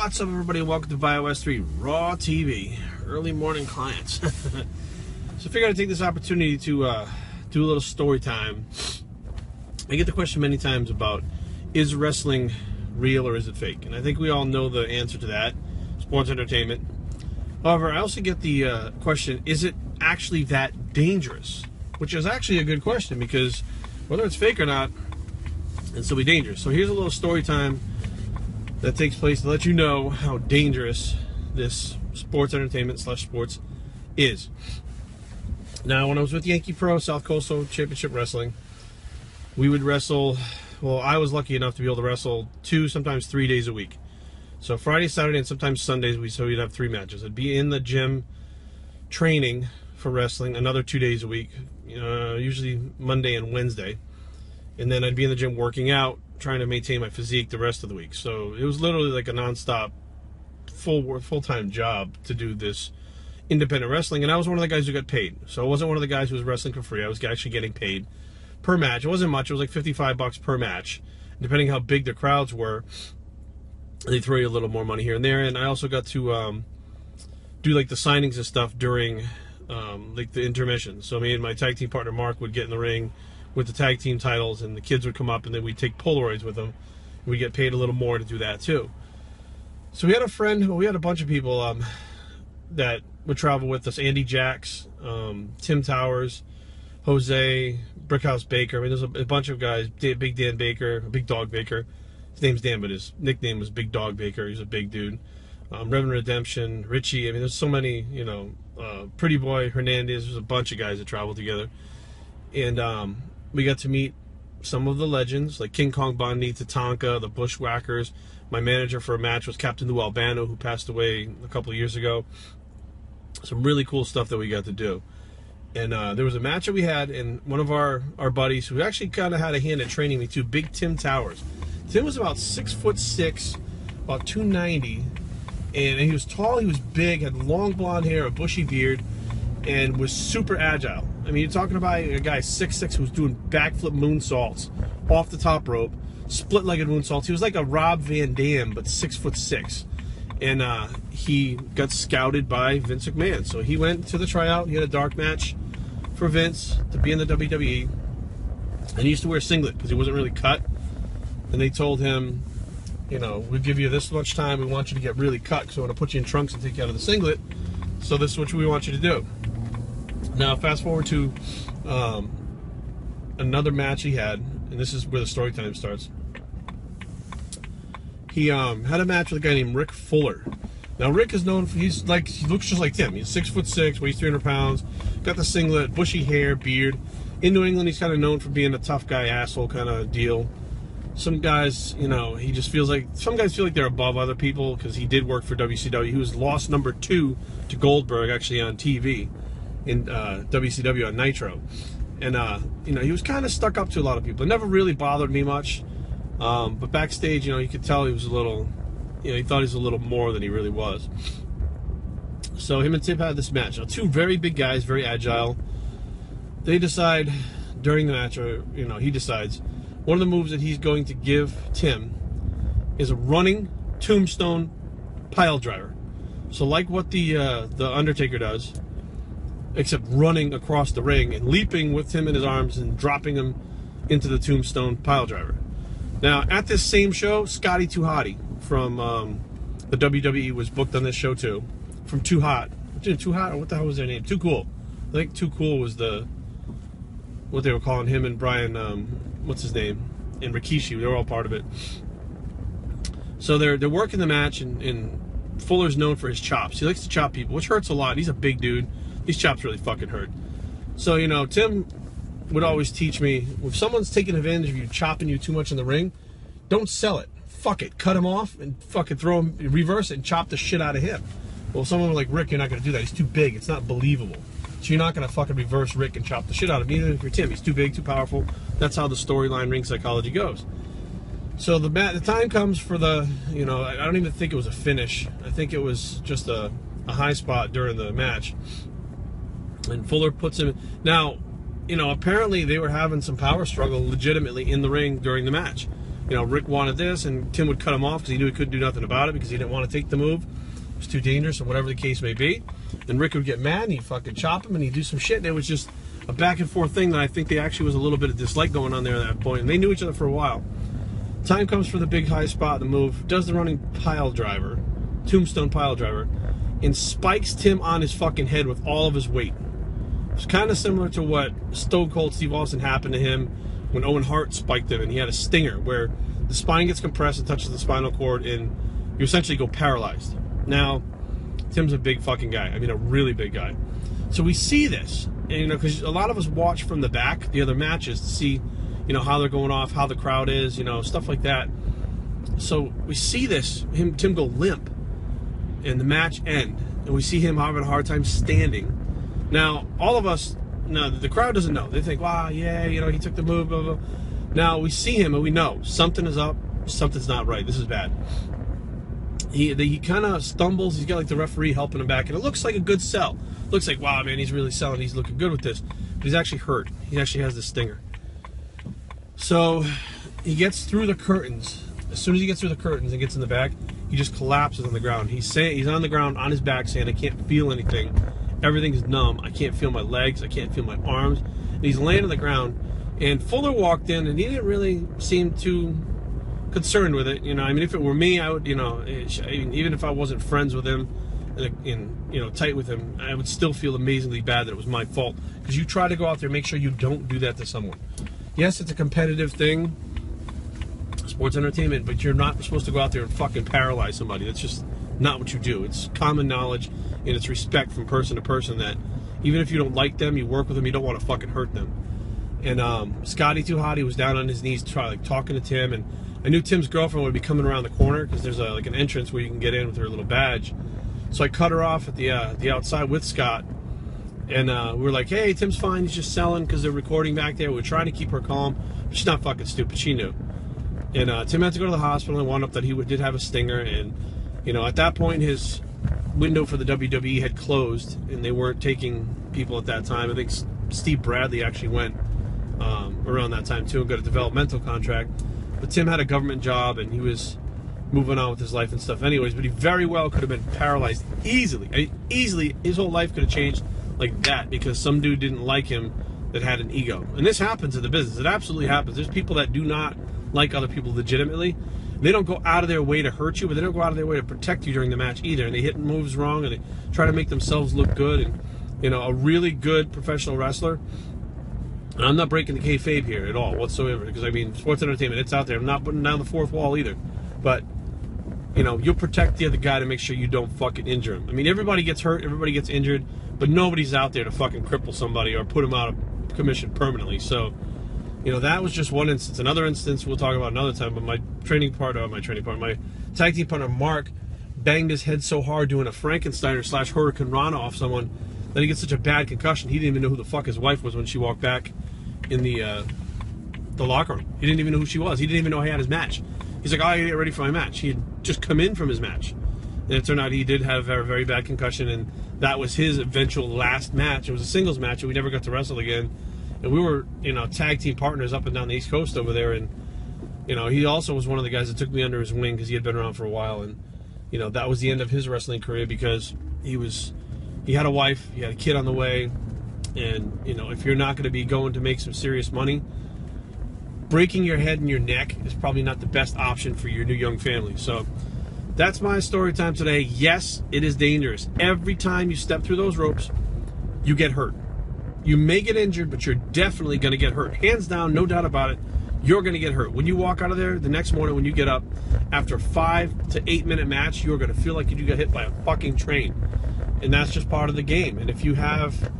What's up, everybody? Welcome to Bios3 Raw TV, early morning clients. So I figured I'd take this opportunity to do a little story time. I get the question many times about, is wrestling real or is it fake? And I think we all know the answer to that, sports entertainment. However, I also get the question, is it actually that dangerous? Which is actually a good question, because whether it's fake or not, it's still be dangerous. So here's a little story time that takes place to let you know how dangerous this sports entertainment / sports is. Now, when I was with Yankee Pro, South Coastal Championship Wrestling, we would wrestle, well, I was lucky enough to be able to wrestle 2, sometimes 3 days a week. So Friday, Saturday, and sometimes Sundays, so we'd have 3 matches. I'd be in the gym training for wrestling another 2 days a week, usually Monday and Wednesday. And then I'd be in the gym working out, trying to maintain my physique the rest of the week. So it was literally like a non-stop, full-time job to do this independent wrestling. And I was one of the guys who got paid. So I wasn't one of the guys who was wrestling for free. I was actually getting paid per match. It wasn't much. It was like $55 per match. Depending how big the crowds were, they throw you a little more money here and there. And I also got to do like the signings and stuff during like the intermission. So me and my tag team partner Mark would get in the ring with the tag team titles, and the kids would come up, and then we'd take Polaroids with them. We'd get paid a little more to do that too. So we had a friend, we had a bunch of people that would travel with us. Andy Jacks, Tim Towers, Jose, Brickhouse Baker. I mean, there's a bunch of guys. Big Dan Baker, Big Dog Baker. His name's Dan, but his nickname was Big Dog Baker. He's a big dude. Reverend Redemption, Richie. I mean, there's so many, Pretty Boy, Hernandez. There's a bunch of guys that traveled together. And we got to meet some of the legends, like King Kong Bundy, Tatanka, the Bushwhackers. My manager for a match was Captain Lou Albano, who passed away a couple of years ago. Some really cool stuff that we got to do. And there was a match that we had, and one of our buddies, who actually kind of had a hand at training me too, Big Tim Towers. Tim was about 6'6", about 290, and he was tall, he was big, had long blonde hair, a bushy beard, and was super agile. I mean, you're talking about a guy 6'6" who was doing backflip moonsaults off the top rope, split-legged moonsaults. He was like a Rob Van Dam, but 6'6". And he got scouted by Vince McMahon. So he went to the tryout. He had a dark match for Vince to be in the WWE. And he used to wear a singlet because he wasn't really cut. And they told him, we'll give you this much time. We want you to get really cut because we want to put you in trunks and take you out of the singlet. So this is what we want you to do. Now, fast forward to another match he had, and this is where the story time starts. He had a match with a guy named Rick Fuller. Now, Rick is known for, he looks just like Tim. He's 6'6", weighs 300 pounds, got the singlet, bushy hair, beard. In New England, he's kind of known for being a tough guy, asshole kind of deal. Some guys, he just feels like, some guys feel like they're above other people because he did work for WCW. He was lost number 2 to Goldberg, actually, on TV. In WCW on Nitro, and he was kind of stuck up to a lot of people. It never really bothered me much, but backstage, you could tell he was a little, he thought he was a little more than he really was. So him and Tim had this match. Now, 2 very big guys, very agile. They decide during the match, or he decides, one of the moves that he's going to give Tim is a running tombstone pile driver. So like what the Undertaker does, except running across the ring and leaping with him in his arms and dropping him into the tombstone pile driver. Now, at this same show, Scotty Too Hotty from the WWE was booked on this show too, from Too Hot. Too Hot, or what the hell was their name? Too Cool. I think Too Cool was what they were calling him, and Brian, what's his name? And Rikishi, they were all part of it. So they're working the match, and Fuller's known for his chops. He likes to chop people, which hurts a lot. He's a big dude. These chops really fucking hurt. So, Tim would always teach me, if someone's taking advantage of you, chopping you too much in the ring, don't sell it. Fuck it. Cut him off and fucking throw him, reverse it, and chop the shit out of him. Well, someone like Rick, you're not going to do that. He's too big. It's not believable. So you're not going to fucking reverse Rick and chop the shit out of him. Even if you're Tim, he's too big, too powerful. That's how the storyline ring psychology goes. So the time comes for the, I don't even think it was a finish. I think it was just a high spot during the match. And Fuller puts him. Now, apparently they were having some power struggle legitimately in the ring during the match. you know, Rick wanted this, and Tim would cut him off because he knew he couldn't do nothing about it because he didn't want to take the move. It was too dangerous or whatever the case may be. And Rick would get mad and he'd fucking chop him and he'd do some shit. And it was just a back and forth thing that I think they actually was a little bit of dislike going on there at that point. And they knew each other for a while. Time comes for the big high spot, the move, does the running pile driver, tombstone pile driver, and spikes Tim on his fucking head with all of his weight. It's kind of similar to what Stone Cold Steve Austin happened to him when Owen Hart spiked him and he had a stinger where the spine gets compressed and touches the spinal cord and you essentially go paralyzed. Now, Tim's a big fucking guy. I mean, a really big guy. So we see this, and, you know, because a lot of us watch from the back, the other matches, to see, you know, how they're going off, how the crowd is, you know, stuff like that. So we see this, Tim go limp, and the match end, and we see him having a hard time standing. Now, all of us, no, the crowd doesn't know. They think, wow, yeah, you know, he took the move, blah, blah. Now, we see him, and we know something is up, something's not right, this is bad. He kind of stumbles, he's got like the referee helping him back, and it looks like a good sell. Looks like, wow, man, he's really selling, he's looking good with this. But he's actually hurt. He actually has the stinger. So, he gets through the curtains. As soon as he gets through the curtains and gets in the back, he just collapses on the ground. He's on the ground on his back saying, I can't feel anything. Everything's numb. I can't feel my legs. I can't feel my arms. And he's laying on the ground. And Fuller walked in, and he didn't really seem too concerned with it. You know, I mean, if it were me, I would, you know, even if I wasn't friends with him and you know, tight with him, I would still feel amazingly bad that it was my fault. Because you try to go out there and make sure you don't do that to someone. Yes, it's a competitive thing, sports entertainment, but you're not supposed to go out there and fucking paralyze somebody. That's just not what you do. It's common knowledge and it's respect from person to person that even if you don't like them, you work with them, you don't want to fucking hurt them. And Scotty Too Hottie was down on his knees talking to Tim, and I knew Tim's girlfriend would be coming around the corner because there's like an entrance where you can get in with her little badge. So I cut her off at the outside with Scott, and we were like, hey, Tim's fine, he's just selling because they're recording back there. We were trying to keep her calm, but she's not fucking stupid, she knew. And Tim had to go to the hospital and wound up that he did have a stinger, and you know, at that point his window for the WWE had closed and they weren't taking people at that time. I think Steve Bradley actually went around that time too and got a developmental contract. But Tim had a government job and he was moving on with his life and stuff anyways, but he very well could have been paralyzed easily. I mean, easily, his whole life could have changed like that because some dude didn't like him that had an ego. And this happens in the business. It absolutely happens. There's people that do not like other people legitimately. They don't go out of their way to hurt you, but they don't go out of their way to protect you during the match either. And they hit moves wrong and they try to make themselves look good. And, you know, a really good professional wrestler, and I'm not breaking the kayfabe here at all whatsoever, because I mean, sports entertainment, it's out there. I'm not putting down the fourth wall either. But, you know, you'll protect the other guy to make sure you don't fucking injure him. I mean, everybody gets hurt, everybody gets injured, but nobody's out there to fucking cripple somebody or put him out of commission permanently. So, you know, that was just one instance. Another instance we'll talk about another time, but my tag team partner, Mark, banged his head so hard doing a Frankensteiner / Hurricane Rana off someone that he gets such a bad concussion, he didn't even know who the fuck his wife was when she walked back in the locker room. He didn't even know who she was. He didn't even know he had his match. He's like, oh, I gotta get ready for my match. He had just come in from his match. And it turned out he did have a very bad concussion, and that was his eventual last match. It was a singles match, and we never got to wrestle again. And we were, you know, tag team partners up and down the East Coast over there, and, you know, he also was one of the guys that took me under his wing because he had been around for a while, and, you know, that was the end of his wrestling career because he had a wife, he had a kid on the way, and, you know, if you're not going to be going to make some serious money, breaking your head and your neck is probably not the best option for your new young family. So that's my story time today. Yes, it is dangerous. Every time you step through those ropes, you get hurt. You may get injured, but you're definitely going to get hurt. Hands down, no doubt about it, you're going to get hurt. When you walk out of there the next morning, when you get up, after a 5 to 8 minute match, you're going to feel like you got hit by a fucking train. And that's just part of the game. And if you have,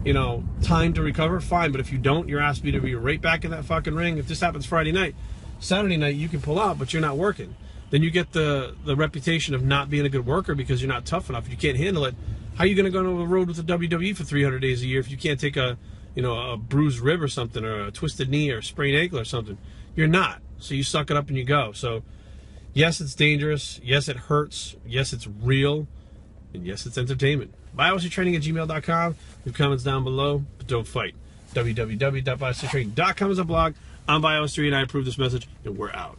you know, time to recover, fine. But if you don't, you're asked to be right back in that fucking ring. If this happens Friday night, Saturday night, you can pull out, but you're not working. Then you get the reputation of not being a good worker because you're not tough enough. If you can't handle it, how are you going to go on the road with the WWE for 300 days a year if you can't take a bruised rib or something, or a twisted knee or a sprained ankle or something? You're not. So you suck it up and you go. So yes, it's dangerous. Yes, it hurts. Yes, it's real. And yes, it's entertainment. biostraining@gmail.com. Leave comments down below, but don't fight. www.biostraining.com is a blog. I'm Bios3 and I approve this message, and we're out.